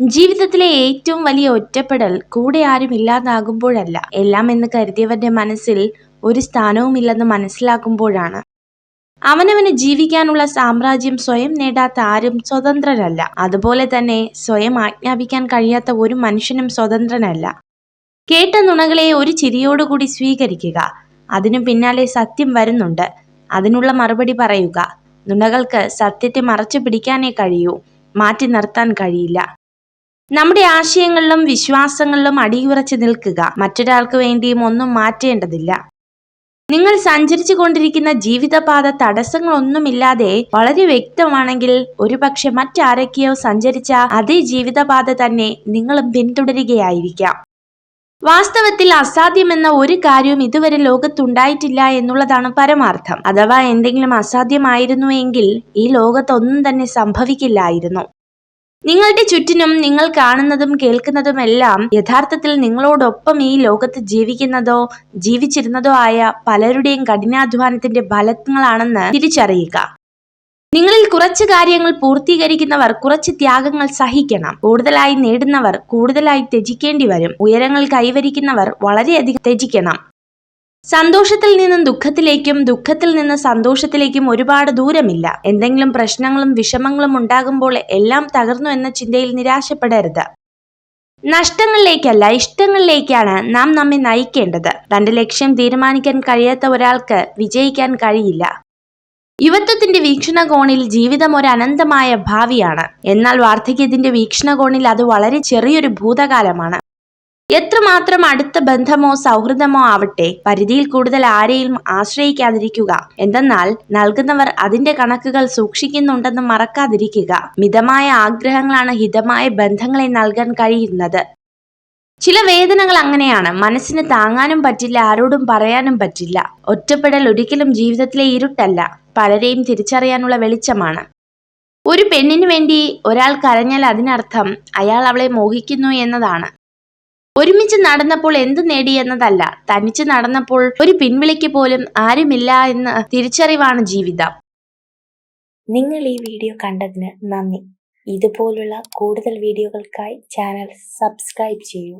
ജീവിതത്തിലെ ഏറ്റവും വലിയ ഒറ്റപ്പെടൽ കൂടെ ആരും ഇല്ലാതാകുമ്പോഴല്ല, എല്ലാം എന്ന് കരുതിയവരുടെ മനസ്സിൽ ഒരു സ്ഥാനവുമില്ലെന്ന് മനസ്സിലാക്കുമ്പോഴാണ്. അവനവന് ജീവിക്കാനുള്ള സാമ്രാജ്യം സ്വയം നേടാത്ത ആരും സ്വതന്ത്രരല്ല. അതുപോലെ തന്നെ സ്വയം ആജ്ഞാപിക്കാൻ കഴിയാത്ത ഒരു മനുഷ്യനും സ്വതന്ത്രനല്ല. കേട്ട നുണകളെ ഒരു ചിരിയോടുകൂടി സ്വീകരിക്കുക. അതിനു പിന്നാലെ സത്യം വരുന്നുണ്ട്, അതിനുള്ള മറുപടി പറയുക. നുണകൾക്ക് സത്യത്തെ മറച്ചു പിടിക്കാനേ കഴിയൂ, മാറ്റി നിർത്താൻ കഴിയില്ല. നമ്മുടെ ആശയങ്ങളിലും വിശ്വാസങ്ങളിലും അടിയുറച്ചു നിൽക്കുക. മറ്റൊരാൾക്ക് വേണ്ടിയും ഒന്നും മാറ്റേണ്ടതില്ല. നിങ്ങൾ സഞ്ചരിച്ചു കൊണ്ടിരിക്കുന്ന ജീവിതപാത തടസ്സങ്ങളൊന്നുമില്ലാതെ വളരെ വ്യക്തമാണെങ്കിൽ ഒരുപക്ഷെ മറ്റാരൊക്കെയോ സഞ്ചരിച്ച അതേ ജീവിതപാത തന്നെ നിങ്ങളും പിന്തുടരുകയായിരിക്കാം. വാസ്തവത്തിൽ അസാധ്യമെന്ന ഒരു കാര്യവും ഇതുവരെ ലോകത്തുണ്ടായിട്ടില്ല എന്നുള്ളതാണ് പരമാർത്ഥം. അഥവാ എന്തെങ്കിലും അസാധ്യമായിരുന്നുവെങ്കിൽ ഈ ലോകത്തൊന്നും തന്നെ സംഭവിക്കില്ലായിരുന്നു. നിങ്ങളുടെ ചുറ്റിനും നിങ്ങൾ കാണുന്നതും കേൾക്കുന്നതുമെല്ലാം യഥാർത്ഥത്തിൽ നിങ്ങളോടൊപ്പം ഈ ലോകത്ത് ജീവിച്ചിരുന്നതോ ആയ പലരുടെയും കഠിനാധ്വാനത്തിന്റെ ഫലങ്ങളാണെന്ന് തിരിച്ചറിയുക. നിങ്ങളിൽ കുറച്ച് കാര്യങ്ങൾ പൂർത്തീകരിക്കുന്നവർ കുറച്ച് ത്യാഗങ്ങൾ സഹിക്കണം. കൂടുതലായി നേടുന്നവർ കൂടുതലായി ത്യജിക്കേണ്ടി വരും. ഉയരങ്ങൾ കൈവരിക്കുന്നവർ വളരെയധികം ത്യജിക്കണം. സന്തോഷത്തിൽ നിന്നും ദുഃഖത്തിലേക്കും ദുഃഖത്തിൽ നിന്ന് സന്തോഷത്തിലേക്കും ഒരുപാട് ദൂരമില്ല. എന്തെങ്കിലും പ്രശ്നങ്ങളും വിഷമങ്ങളും ഉണ്ടാകുമ്പോൾ എല്ലാം തകർന്നു എന്ന ചിന്തയിൽ നിരാശപ്പെടരുത്. നഷ്ടങ്ങളിലേക്കല്ല, ഇഷ്ടങ്ങളിലേക്കാണ് നാം നമ്മെ നയിക്കേണ്ടത്. തന്റെ ലക്ഷ്യം തീരുമാനിക്കാൻ കഴിയാത്ത ഒരാൾക്ക് വിജയിക്കാൻ കഴിയില്ല. യുവത്വത്തിന്റെ വീക്ഷണകോണിൽ ജീവിതം ഒരു അനന്തമായ ഭാവിയാണ്. എന്നാൽ വാർദ്ധക്യത്തിന്റെ വീക്ഷണകോണിൽ അത് വളരെ ചെറിയൊരു ഭൂതകാലമാണ്. എത്രമാത്രം അടുത്ത ബന്ധമോ സൗഹൃദമോ ആവട്ടെ, പരിധിയിൽ കൂടുതൽ ആരെയും ആശ്രയിക്കാതിരിക്കുക. എന്തെന്നാൽ നൽകുന്നവർ അതിന്റെ കണക്കുകൾ സൂക്ഷിക്കുന്നുണ്ടെന്ന് മറക്കാതിരിക്കുക. മിതമായ ആഗ്രഹങ്ങളാണ് ഹിതമായ ബന്ധങ്ങളെ നൽകാൻ കഴിയുന്നത്. ചില വേദനകൾ അങ്ങനെയാണ്. മനസ്സിന് താങ്ങാനും പറ്റില്ല, ആരോടും പറയാനും പറ്റില്ല. ഒറ്റപ്പെടൽ ഒരിക്കലും ജീവിതത്തിലെ ഇരുട്ടല്ല, പലരെയും തിരിച്ചറിയാനുള്ള വെളിച്ചമാണ്. ഒരു പെണ്ണിനു വേണ്ടി ഒരാൾ കരഞ്ഞാൽ അതിനർത്ഥം അയാൾ അവളെ മോഹിക്കുന്നു എന്നതാണ്. ഒരുമിച്ച് നടന്നപ്പോൾ എന്തു നേടി എന്നതല്ല, തനിച്ച് നടന്നപ്പോൾ ഒരു പിൻവിളിക്ക് പോലും ആരുമില്ല എന്ന തിരിച്ചറിവാണ് ജീവിതം. നിങ്ങൾ ഈ വീഡിയോ കണ്ടതിന് നന്ദി. ഇതുപോലുള്ള കൂടുതൽ വീഡിയോകൾക്കായി ചാനൽ സബ്സ്ക്രൈബ് ചെയ്യൂ.